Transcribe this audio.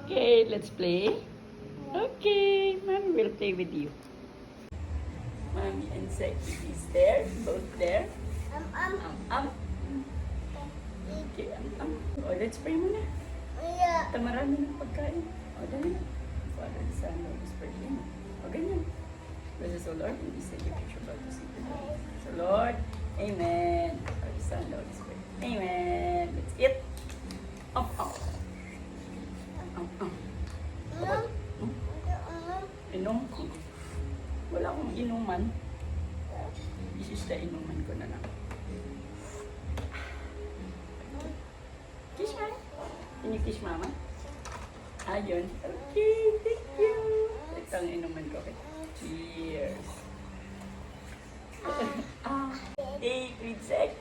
Okay, let's play. Okay, Mommy will play with you. Mommy and Seki is there, both there. Okay, Oh, let's pray muna. Ito marami ng pagkain. O, dali na. Father, Son, Holy Spirit. Yan. O, ganyan. Bless us, O Lord, and we say your picture about to see the Lord. So, Lord, Amen. Father, Son, Holy Spirit. Amen. Let's eat. Inom? Wala akong inuman. This is the inuman ko na lang. Kiss mama. Can you kiss mama? Ayun. Okay, thank you. Ito ang inuman ko. Cheers. Take with Seki.